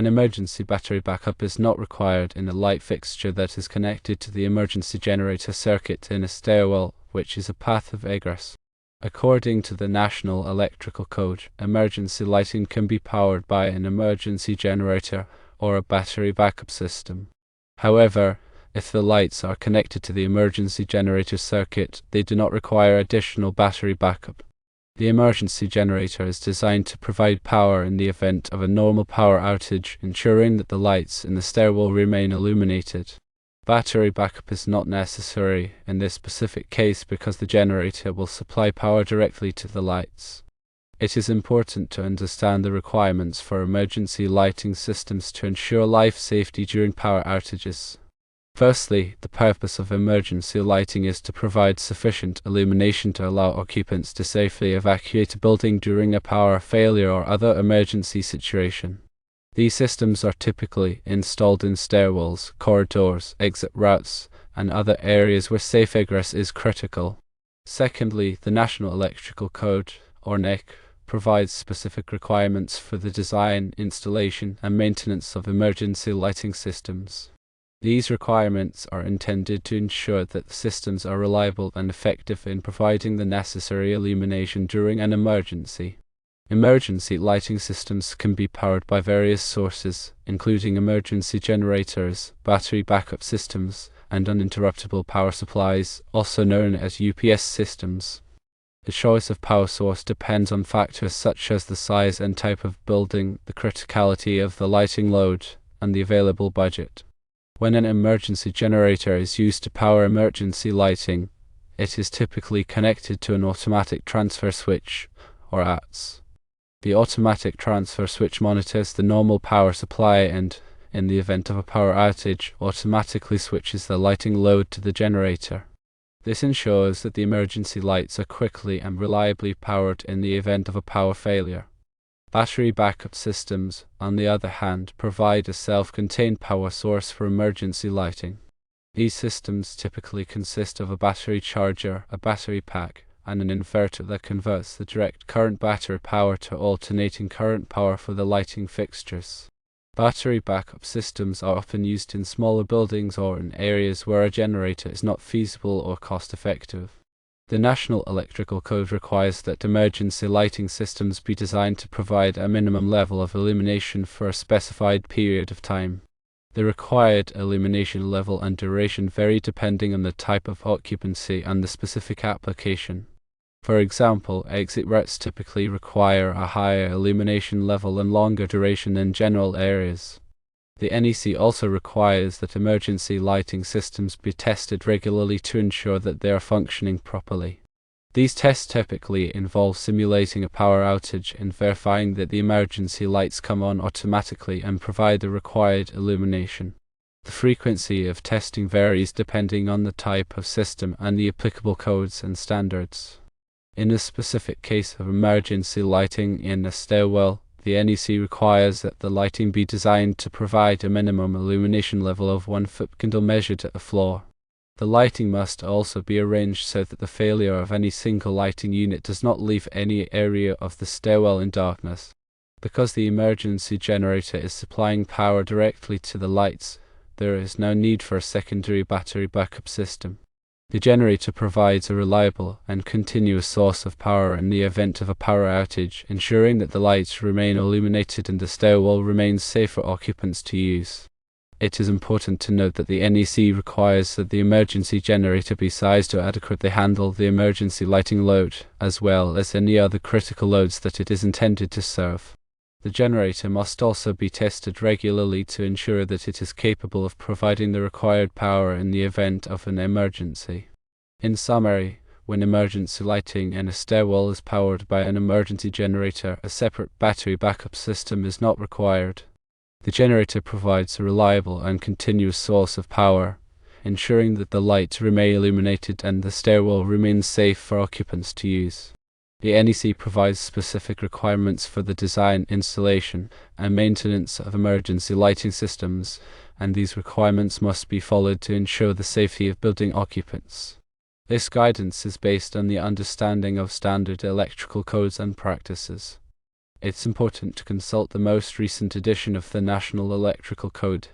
An emergency battery backup is not required in a light fixture that is connected to the emergency generator circuit in a stairwell, which is a path of egress. According to the National Electrical Code, emergency lighting can be powered by an emergency generator or a battery backup system. However, if the lights are connected to the emergency generator circuit, they do not require additional battery backup. The emergency generator is designed to provide power in the event of a normal power outage, ensuring that the lights in the stairwell remain illuminated. Battery backup is not necessary in this specific case because the generator will supply power directly to the lights. It is important to understand the requirements for emergency lighting systems to ensure life safety during power outages. Firstly, the purpose of emergency lighting is to provide sufficient illumination to allow occupants to safely evacuate a building during a power failure or other emergency situation. These systems are typically installed in stairwells, corridors, exit routes, and other areas where safe egress is critical. Secondly, the National Electrical Code, or NEC, provides specific requirements for the design, installation, and maintenance of emergency lighting systems. These requirements are intended to ensure that the systems are reliable and effective in providing the necessary illumination during an emergency. Emergency lighting systems can be powered by various sources, including emergency generators, battery backup systems, and uninterruptible power supplies, also known as UPS systems. The choice of power source depends on factors such as the size and type of building, the criticality of the lighting load, and the available budget. When an emergency generator is used to power emergency lighting, it is typically connected to an automatic transfer switch, or ATS. The automatic transfer switch monitors the normal power supply and, in the event of a power outage, automatically switches the lighting load to the generator. This ensures that the emergency lights are quickly and reliably powered in the event of a power failure. Battery backup systems, on the other hand, provide a self-contained power source for emergency lighting. These systems typically consist of a battery charger, a battery pack, and an inverter that converts the direct current battery power to alternating current power for the lighting fixtures. Battery backup systems are often used in smaller buildings or in areas where a generator is not feasible or cost-effective. The National Electrical Code requires that emergency lighting systems be designed to provide a minimum level of illumination for a specified period of time. The required illumination level and duration vary depending on the type of occupancy and the specific application. For example, exit routes typically require a higher illumination level and longer duration than general areas. The NEC also requires that emergency lighting systems be tested regularly to ensure that they are functioning properly. These tests typically involve simulating a power outage and verifying that the emergency lights come on automatically and provide the required illumination. The frequency of testing varies depending on the type of system and the applicable codes and standards. In a specific case of emergency lighting in a stairwell, the NEC requires that the lighting be designed to provide a minimum illumination level of 1 foot-candle measured at the floor. The lighting must also be arranged so that the failure of any single lighting unit does not leave any area of the stairwell in darkness. Because the emergency generator is supplying power directly to the lights, there is no need for a secondary battery backup system. The generator provides a reliable and continuous source of power in the event of a power outage, ensuring that the lights remain illuminated and the stairwell remains safe for occupants to use. It is important to note that the NEC requires that the emergency generator be sized to adequately handle the emergency lighting load, as well as any other critical loads that it is intended to serve. The generator must also be tested regularly to ensure that it is capable of providing the required power in the event of an emergency. In summary, when emergency lighting in a stairwell is powered by an emergency generator, a separate battery backup system is not required. The generator provides a reliable and continuous source of power, ensuring that the lights remain illuminated and the stairwell remains safe for occupants to use. The NEC provides specific requirements for the design, installation, and maintenance of emergency lighting systems, and these requirements must be followed to ensure the safety of building occupants. This guidance is based on the understanding of standard electrical codes and practices. It's important to consult the most recent edition of the National Electrical Code,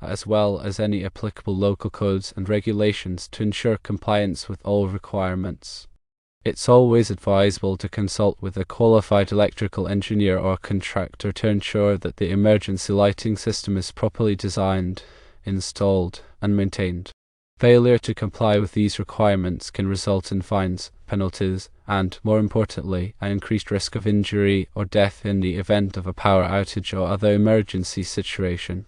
as well as any applicable local codes and regulations to ensure compliance with all requirements. It's always advisable to consult with a qualified electrical engineer or contractor to ensure that the emergency lighting system is properly designed, installed, and maintained. Failure to comply with these requirements can result in fines, penalties, and, more importantly, an increased risk of injury or death in the event of a power outage or other emergency situation.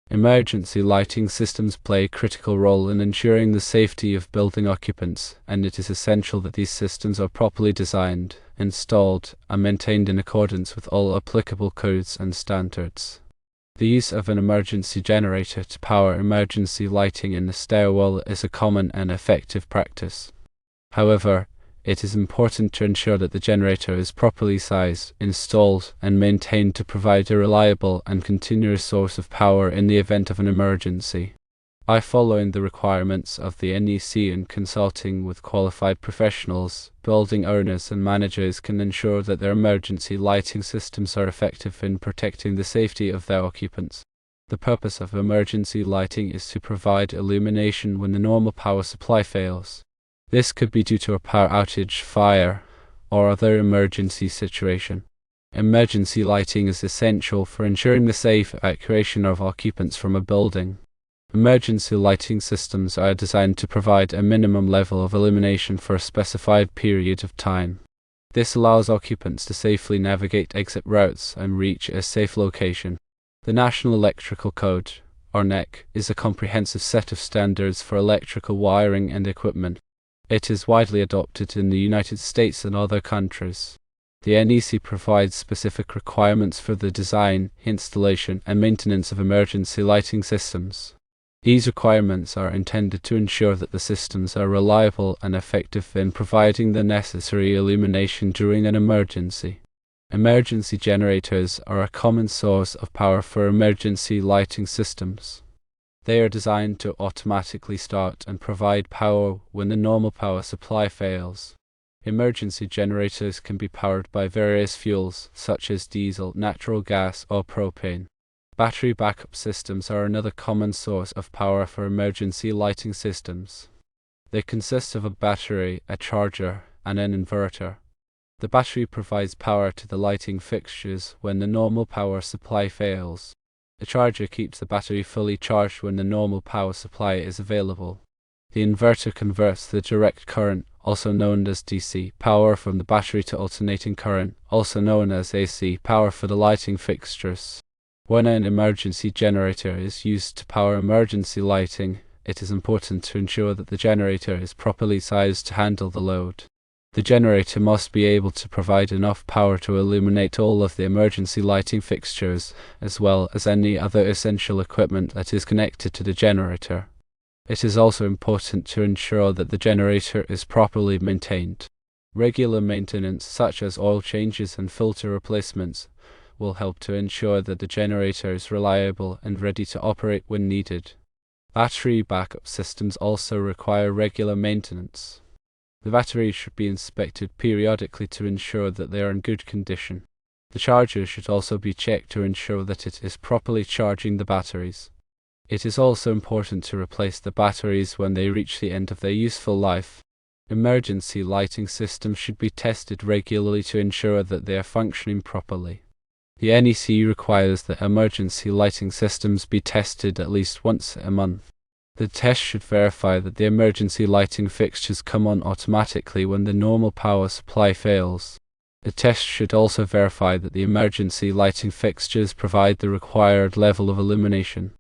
Emergency lighting systems play a critical role in ensuring the safety of building occupants, and it is essential that these systems are properly designed, installed, and maintained in accordance with all applicable codes and standards. The use of an emergency generator to power emergency lighting in the stairwell is a common and effective practice. However, it is important to ensure that the generator is properly sized, installed, and maintained to provide a reliable and continuous source of power in the event of an emergency. By following the requirements of the NEC and consulting with qualified professionals, building owners and managers can ensure that their emergency lighting systems are effective in protecting the safety of their occupants. The purpose of emergency lighting is to provide illumination when the normal power supply fails. This could be due to a power outage, fire, or other emergency situation. Emergency lighting is essential for ensuring the safe evacuation of occupants from a building. Emergency lighting systems are designed to provide a minimum level of illumination for a specified period of time. This allows occupants to safely navigate exit routes and reach a safe location. The National Electrical Code, or NEC, is a comprehensive set of standards for electrical wiring and equipment. It is widely adopted in the United States and other countries. The NEC provides specific requirements for the design, installation, and maintenance of emergency lighting systems. These requirements are intended to ensure that the systems are reliable and effective in providing the necessary illumination during an emergency. Emergency generators are a common source of power for emergency lighting systems. They are designed to automatically start and provide power when the normal power supply fails. Emergency generators can be powered by various fuels, such as diesel, natural gas, or propane. Battery backup systems are another common source of power for emergency lighting systems. They consist of a battery, a charger, and an inverter. The battery provides power to the lighting fixtures when the normal power supply fails. The charger keeps the battery fully charged when the normal power supply is available. The inverter converts the direct current, also known as DC, power from the battery to alternating current, also known as AC, power for the lighting fixtures. When an emergency generator is used to power emergency lighting, it is important to ensure that the generator is properly sized to handle the load. The generator must be able to provide enough power to illuminate all of the emergency lighting fixtures, as well as any other essential equipment that is connected to the generator. It is also important to ensure that the generator is properly maintained. Regular maintenance, such as oil changes and filter replacements, will help to ensure that the generator is reliable and ready to operate when needed. Battery backup systems also require regular maintenance. The batteries should be inspected periodically to ensure that they are in good condition. The charger should also be checked to ensure that it is properly charging the batteries. It is also important to replace the batteries when they reach the end of their useful life. Emergency lighting systems should be tested regularly to ensure that they are functioning properly. The NEC requires that emergency lighting systems be tested at least once a month. The test should verify that the emergency lighting fixtures come on automatically when the normal power supply fails. The test should also verify that the emergency lighting fixtures provide the required level of illumination.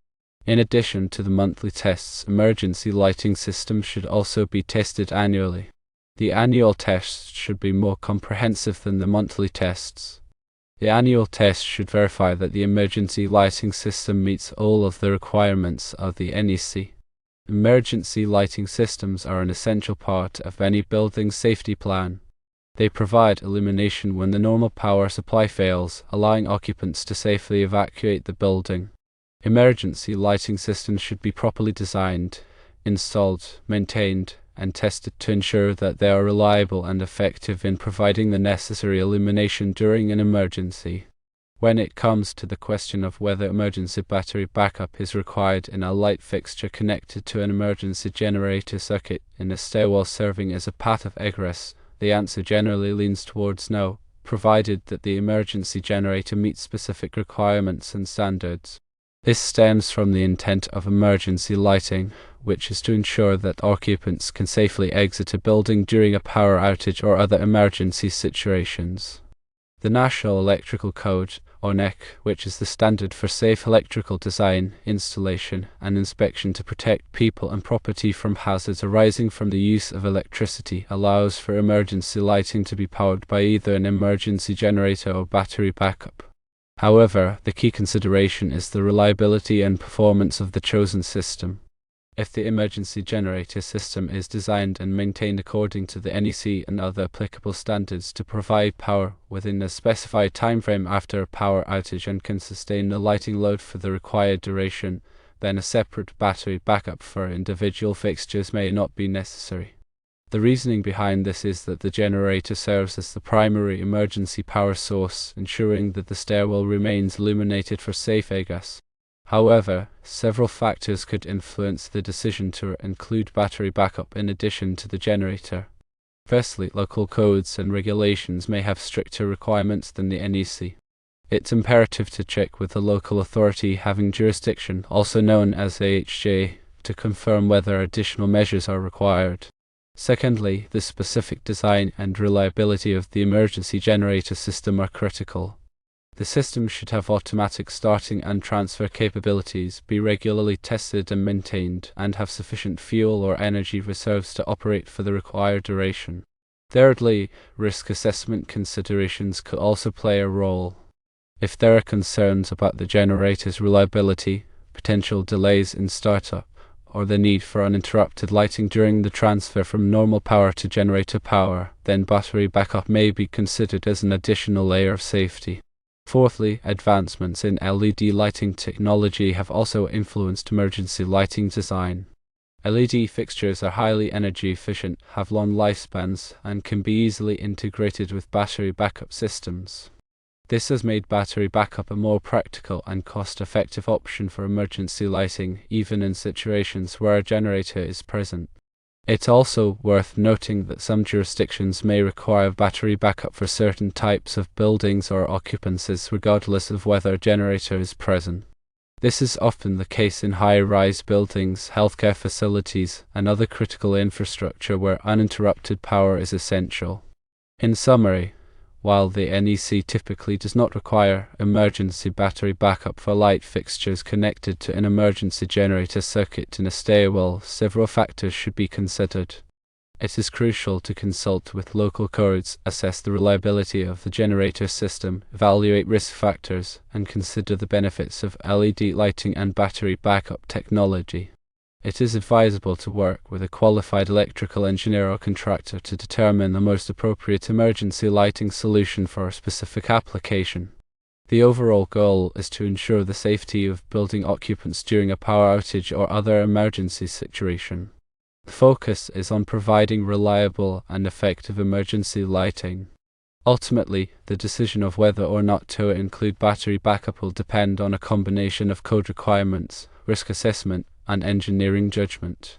In addition to the monthly tests, emergency lighting systems should also be tested annually. The annual tests should be more comprehensive than the monthly tests. The annual test should verify that the emergency lighting system meets all of the requirements of the NEC. Emergency lighting systems are an essential part of any building safety plan. They provide illumination when the normal power supply fails, allowing occupants to safely evacuate the building. Emergency lighting systems should be properly designed, installed, maintained, and tested to ensure that they are reliable and effective in providing the necessary illumination during an emergency. When it comes to the question of whether emergency battery backup is required in a light fixture connected to an emergency generator circuit in a stairwell serving as a path of egress, the answer generally leans towards no, provided that the emergency generator meets specific requirements and standards. This stems from the intent of emergency lighting, which is to ensure that occupants can safely exit a building during a power outage or other emergency situations. The National Electrical Code, or NEC, which is the standard for safe electrical design, installation, and inspection to protect people and property from hazards arising from the use of electricity, allows for emergency lighting to be powered by either an emergency generator or battery backup. However, the key consideration is the reliability and performance of the chosen system. If the emergency generator system is designed and maintained according to the NEC and other applicable standards to provide power within a specified timeframe after a power outage and can sustain the lighting load for the required duration, then a separate battery backup for individual fixtures may not be necessary. The reasoning behind this is that the generator serves as the primary emergency power source, ensuring that the stairwell remains illuminated for safe egress. However, several factors could influence the decision to include battery backup in addition to the generator. Firstly, local codes and regulations may have stricter requirements than the NEC. It's imperative to check with the local authority having jurisdiction, also known as AHJ, to confirm whether additional measures are required. Secondly, the specific design and reliability of the emergency generator system are critical. The system should have automatic starting and transfer capabilities, be regularly tested and maintained, and have sufficient fuel or energy reserves to operate for the required duration. Thirdly, risk assessment considerations could also play a role. If there are concerns about the generator's reliability, potential delays in startup, or the need for uninterrupted lighting during the transfer from normal power to generator power, then battery backup may be considered as an additional layer of safety. Fourthly, advancements in LED lighting technology have also influenced emergency lighting design. LED fixtures are highly energy efficient, have long lifespans, and can be easily integrated with battery backup systems. This has made battery backup a more practical and cost-effective option for emergency lighting, even in situations where a generator is present. It's also worth noting that some jurisdictions may require battery backup for certain types of buildings or occupancies, regardless of whether a generator is present. This is often the case in high-rise buildings, healthcare facilities, and other critical infrastructure where uninterrupted power is essential. In summary, while the NEC typically does not require emergency battery backup for light fixtures connected to an emergency generator circuit in a stairwell, several factors should be considered. It is crucial to consult with local codes, assess the reliability of the generator system, evaluate risk factors, and consider the benefits of LED lighting and battery backup technology. It is advisable to work with a qualified electrical engineer or contractor to determine the most appropriate emergency lighting solution for a specific application. The overall goal is to ensure the safety of building occupants during a power outage or other emergency situation. The focus is on providing reliable and effective emergency lighting. Ultimately, the decision of whether or not to include battery backup will depend on a combination of code requirements, risk assessment, and engineering judgment.